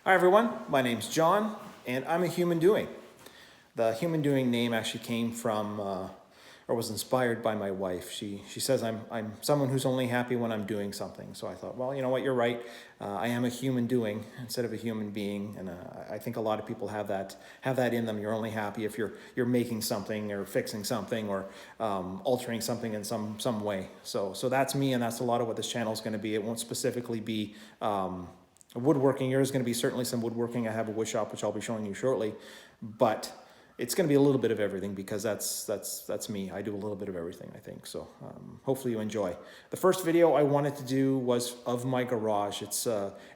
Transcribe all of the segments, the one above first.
Hi everyone, my name's John and I'm a human doing. The human doing name actually came from, or was inspired by my wife. She says I'm someone who's only happy when I'm doing something. So I thought, well, you know what, you're right. I am a human doing instead of a human being. And I think a lot of people have that in them. You're only happy if you're making something or fixing something or altering something in some way. So that's me, and that's a lot of what this channel is going to be. It won't specifically be woodworking. There's going to be certainly some woodworking. I have a wood shop, which I'll be showing you shortly, but it's going to be a little bit of everything because that's me. I do a little bit of everything, I think. So hopefully you enjoy. The first video I wanted to do was of my garage. It's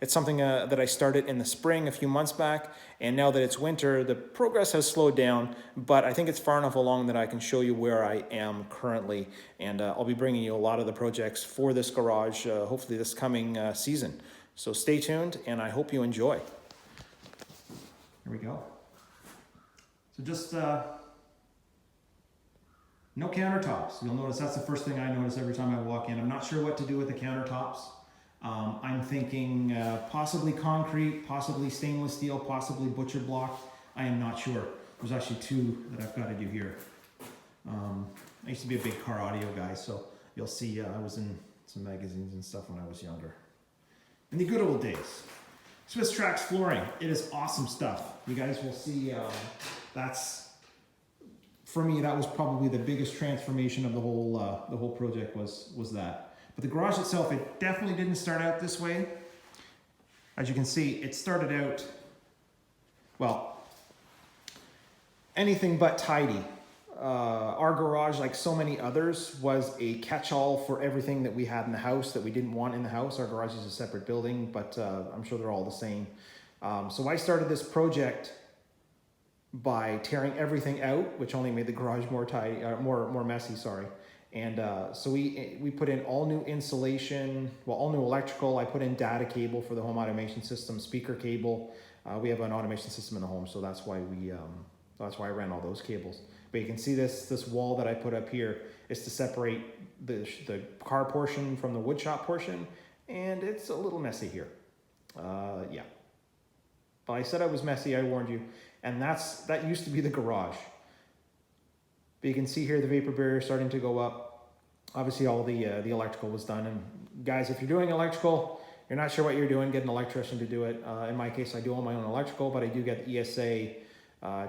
something that I started in the spring a few months back, and now that it's winter, the progress has slowed down, but I think it's far enough along that I can show you where I am currently, and I'll be bringing you a lot of the projects for this garage, hopefully this coming season. So stay tuned, and I hope you enjoy. Here we go. So just no countertops. You'll notice that's the first thing I notice every time I walk in. I'm not sure what to do with the countertops. I'm thinking possibly concrete, possibly stainless steel, possibly butcher block. I am not sure. There's actually two that I've got to do here. I used to be a big car audio guy, so you'll see I was in some magazines and stuff when I was younger. In the good old days. Swiss Trax flooring. It is awesome stuff. You guys will see that's, for me, that was probably the biggest transformation of the whole project was that. But the garage itself, it definitely didn't start out this way. As you can see, it started out, well, anything but tidy. Our garage, like so many others, was a catch-all for everything that we had in the house that we didn't want in the house. Our garage is a separate building, but I'm sure they're all the same. So I started this project by tearing everything out, which only made the garage more tidy, more messy, sorry. And so we put in all new insulation, well, all new electrical. I put in data cable for the home automation system, speaker cable. We have an automation system in the home, so that's why I ran all those cables. But you can see this wall that I put up here is to separate the car portion from the woodshop portion, and it's a little messy here. Yeah. But I said I was messy, I warned you, and that used to be the garage. But you can see here the vapor barrier starting to go up. Obviously all the electrical was done, and guys, if you're doing electrical, you're not sure what you're doing, get an electrician to do it. In my case, I do all my own electrical, but I do get the ESA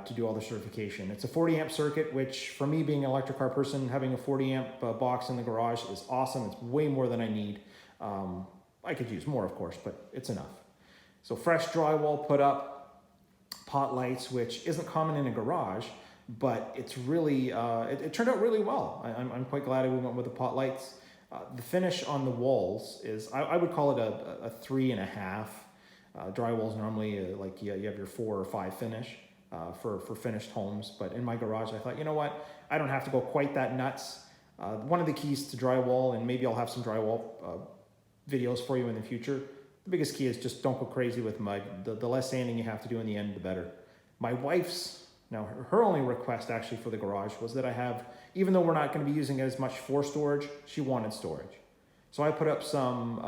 to do all the certification. It's a 40 amp circuit, which for me being an electric car person, having a 40 amp box in the garage is awesome. It's way more than I need. I could use more, of course, but it's enough. So fresh drywall put up, pot lights, which isn't common in a garage, but it's really, it turned out really well. I'm quite glad we went with the pot lights. The finish on the walls is, I would call it a 3.5. Drywall's normally like you have your 4 or 5 finish. For finished homes, but in my garage I thought, you know what, I don't have to go quite that nuts. One of the keys to drywall, and maybe I'll have some drywall videos for you in the future, the biggest key is just don't go crazy with mud. The less sanding you have to do in the end, the better. My wife's, now her only request actually for the garage was that I have, even though we're not going to be using it as much for storage, she wanted storage. So I put up some,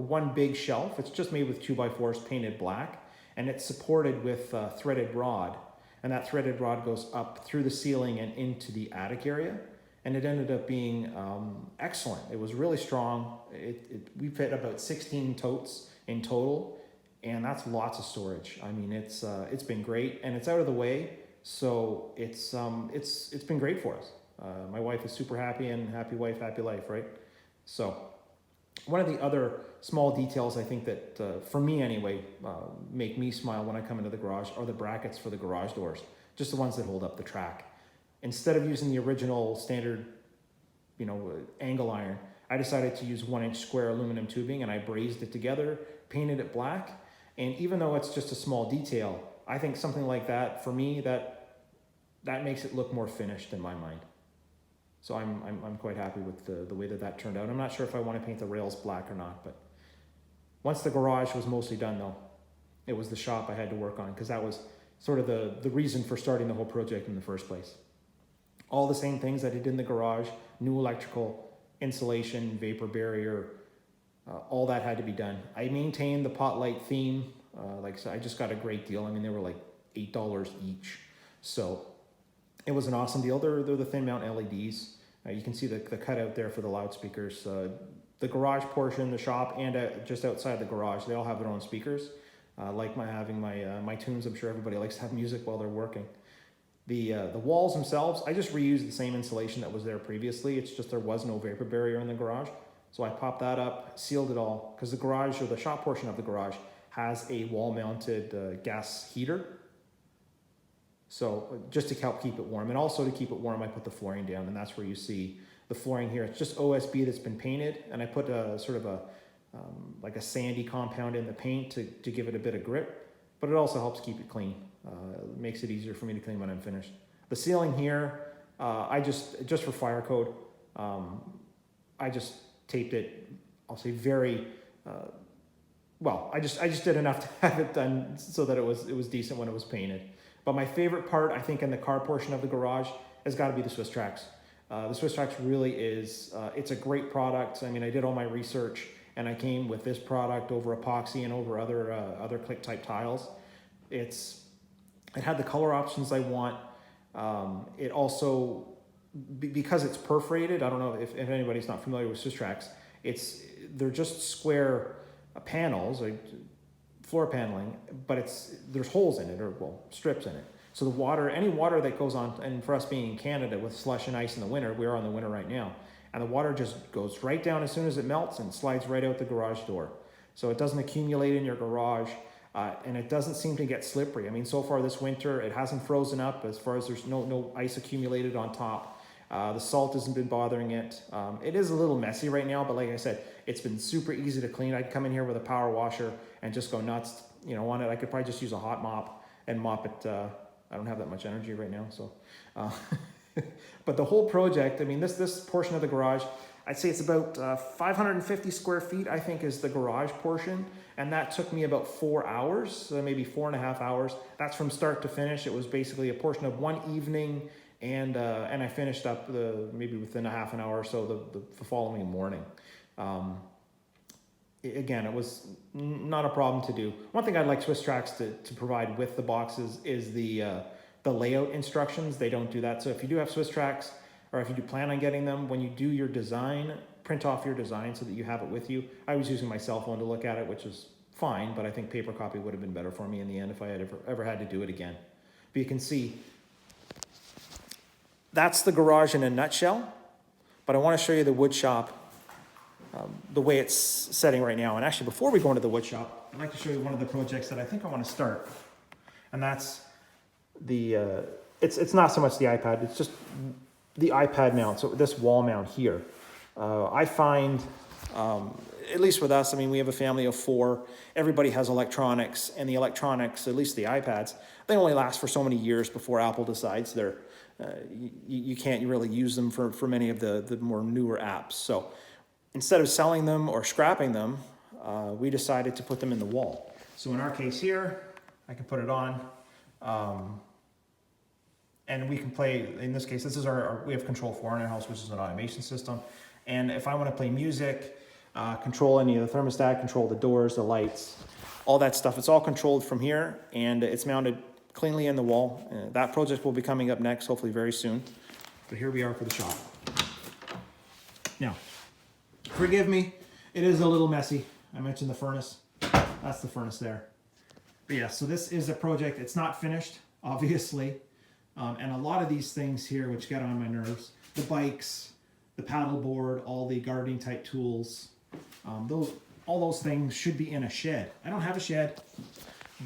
one big shelf. It's just made with 2x4s painted black, and it's supported with threaded rod. And that threaded rod goes up through the ceiling and into the attic area. And it ended up being excellent. It was really strong. We fit about 16 totes in total, and that's lots of storage. I mean, it's been great, and it's out of the way, so it's been great for us. My wife is super happy, and happy wife, happy life, right? So one of the other small details I think that, for me anyway, make me smile when I come into the garage are the brackets for the garage doors, just the ones that hold up the track. Instead of using the original standard, angle iron, I decided to use 1-inch square aluminum tubing, and I brazed it together, painted it black. And even though it's just a small detail, I think something like that, for me, that makes it look more finished in my mind. So I'm quite happy with the way that turned out. I'm not sure if I want to paint the rails black or not, but once the garage was mostly done though, it was the shop I had to work on, because that was sort of the reason for starting the whole project in the first place. All the same things I did in the garage, new electrical, insulation, vapor barrier, all that had to be done. I maintained the pot light theme. Like I said, I just got a great deal. I mean, they were like $8 each. So it was an awesome deal. They're the thin mount LEDs. You can see the cutout there for the loudspeakers. The garage portion, the shop, and just outside the garage, they all have their own speakers. Like having my tunes. I'm sure everybody likes to have music while they're working. The walls themselves, I just reused the same insulation that was there previously. It's just there was no vapor barrier in the garage. So I popped that up, sealed it all, because the garage, or the shop portion of the garage, has a wall-mounted gas heater. So just to help keep it warm, and also to keep it warm, I put the flooring down, and that's where you see the flooring here. It's just OSB that's been painted, and I put a sort of like a sandy compound in the paint to give it a bit of grip, but it also helps keep it clean. It makes it easier for me to clean when I'm finished. The ceiling here, I just for fire code, I just taped it, I'll say very, well, I just did enough to have it done so that it was decent when it was painted. But my favorite part, I think, in the car portion of the garage has got to be the Swiss Trax. The Swiss Trax really is, it's a great product. I mean, I did all my research, and I came with this product over epoxy and over other click type tiles. It had the color options I want. It also, because it's perforated, I don't know if anybody's not familiar with Swiss Trax, they're just square panels, like floor paneling, but there's holes in it, or well, strips in it. So the water, any water that goes on, and for us being in Canada with slush and ice in the winter, we are in the winter right now, and the water just goes right down as soon as it melts and slides right out the garage door. So it doesn't accumulate in your garage, and it doesn't seem to get slippery. I mean, so far this winter, it hasn't frozen up as far as there's no ice accumulated on top. The salt hasn't been bothering it. It is a little messy right now, but like I said, it's been super easy to clean. I'd come in here with a power washer and just go nuts, on it. I could probably just use a hot mop and mop it. I don't have that much energy right now, so. But the whole project, I mean, this portion of the garage, I'd say it's about 550 square feet, I think, is the garage portion. And that took me about 4 hours, so maybe 4.5 hours. That's from start to finish. It was basically a portion of one evening, and I finished up maybe within a half an hour or so the following morning. Again, it was not a problem to do. One thing I'd like Swiss Trax to provide with the boxes is the layout instructions. They don't do that. So if you do have Swiss Trax, or if you do plan on getting them, when you do your design, print off your design so that you have it with you. I was using my cell phone to look at it, which is fine, but I think paper copy would have been better for me in the end if I had ever had to do it again. But you can see, that's the garage in a nutshell, but I want to show you the wood shop, the way it's setting right now. And actually, before we go into the wood shop, I'd like to show you one of the projects that I think I want to start. And that's it's not so much the iPad, it's just the iPad mount, so this wall mount here. I find, at least with us, I mean, we have a family of 4. Everybody has electronics, and the electronics, at least the iPads, they only last for so many years before Apple decides you can't really use them for many of the more newer apps. So instead of selling them or scrapping them, we decided to put them in the wall. So in our case here, I can put it on. And we can play, in this case, this is we have Control 4 in our house, which is an automation system. And if I want to play music, control any of the thermostat, control the doors, the lights, all that stuff, it's all controlled from here, and it's mounted cleanly in the wall. That project will be coming up next, hopefully very soon. But here we are for the shop. Now, forgive me, it is a little messy. I mentioned the furnace. That's the furnace there. But yeah, so this is a project. It's not finished, obviously. And a lot of these things here, which get on my nerves, the bikes, the paddle board, all the gardening type tools, all those things should be in a shed. I don't have a shed,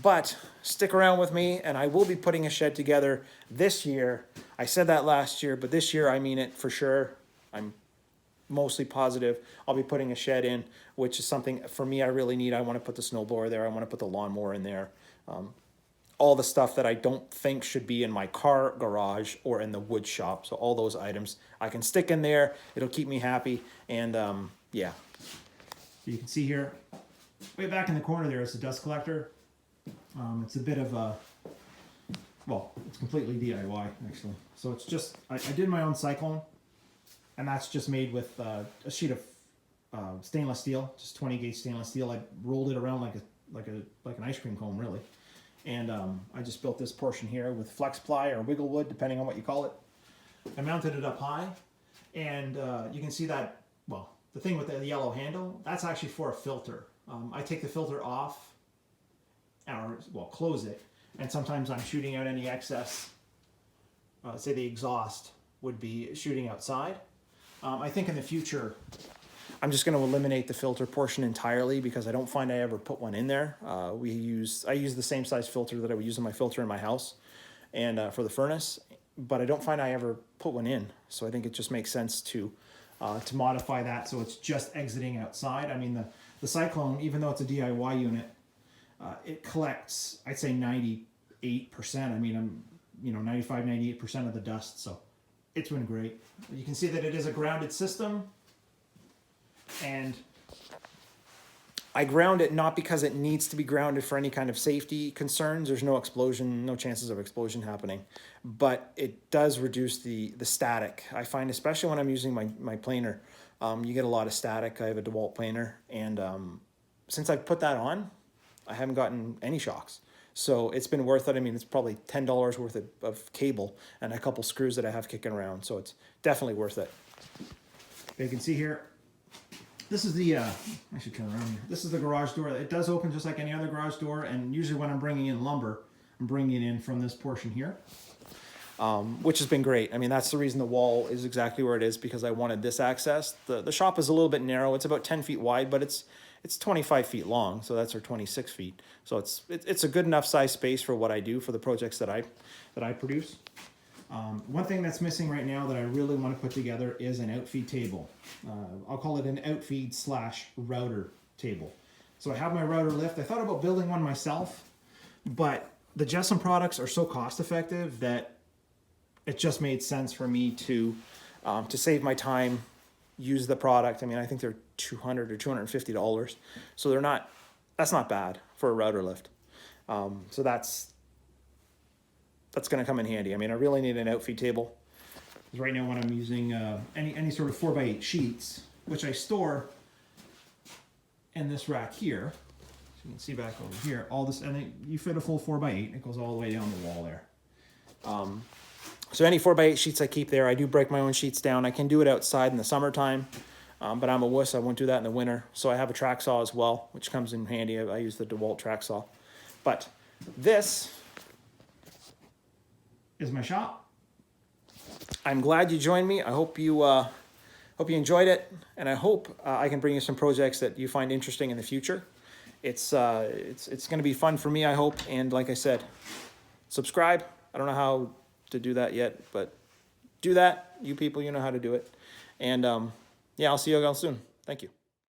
but stick around with me, and I will be putting a shed together this year. I said that last year, but this year I mean it for sure. I'm mostly positive I'll be putting a shed in, which is something for me I really need. I want to put the snowblower there. I want to put the lawnmower in there. All the stuff that I don't think should be in my car garage or in the wood shop. So all those items I can stick in there. It'll keep me happy. And yeah. You can see here, way back in the corner there is a dust collector. It's a bit of a, well, it's completely DIY actually. So it's just, I did my own cyclone, and that's just made with a sheet of stainless steel, just 20 gauge stainless steel. I rolled it around like an ice cream cone, really. And I just built this portion here with flex ply or wiggle wood, depending on what you call it. I mounted it up high, and you can see that, well, the thing with the yellow handle, that's actually for a filter. I take the filter off, or, well, close it, and sometimes I'm shooting out any excess, say the exhaust would be shooting outside. I think in the future, I'm just going to eliminate the filter portion entirely because I don't find I ever put one in there. I use the same size filter that I would use in my filter in my house and for the furnace, but I don't find I ever put one in. So I think it just makes sense to modify that so it's just exiting outside. I mean, the Cyclone, even though it's a DIY unit, it collects, I'd say 98%. I mean, 95, 98% of the dust. So it's been great. You can see that it is a grounded system. And I ground it not because it needs to be grounded for any kind of safety concerns. There's no explosion, no chances of explosion happening. But it does reduce the static. I find, especially when I'm using my planer, you get a lot of static. I have a DeWalt planer. And since I've put that on, I haven't gotten any shocks. So it's been worth it. I mean, it's probably $10 worth of cable and a couple screws that I have kicking around. So it's definitely worth it. You can see here, this is the, I should turn around here. This is the garage door. It does open just like any other garage door. And usually when I'm bringing in lumber, I'm bringing it in from this portion here, which has been great. I mean, that's the reason the wall is exactly where it is, because I wanted this access. The shop is a little bit narrow. It's about 10 feet wide, but it's 25 feet long. So that's our 26 feet. So it's a good enough size space for what I do, for the projects that I produce. One thing that's missing right now that I really want to put together is an outfeed table. I'll call it an outfeed / router table. So I have my router lift. I thought about building one myself, but the Jessen products are so cost effective that it just made sense for me to save my time, use the product. I mean, I think they're $200 or $250. So that's not bad for a router lift. So that's going to come in handy. I mean, I really need an outfeed table. Because right now when I'm using any sort of 4x8 sheets, which I store in this rack here, so you can see back over here, all this, and you fit a full 4x8, it goes all the way down the wall there. So any 4x8 sheets I keep there. I do break my own sheets down. I can do it outside in the summertime, but I'm a wuss. I won't do that in the winter. So I have a track saw as well, which comes in handy. I use the DeWalt track saw. But this is my shop. I'm glad you joined me. I hope you enjoyed it, and I hope I can bring you some projects that you find interesting in the future. It's going to be fun for me, I hope. And like I said, subscribe. I don't know how to do that yet, but do that. You people, you know how to do it. And yeah, I'll see you again soon. Thank you.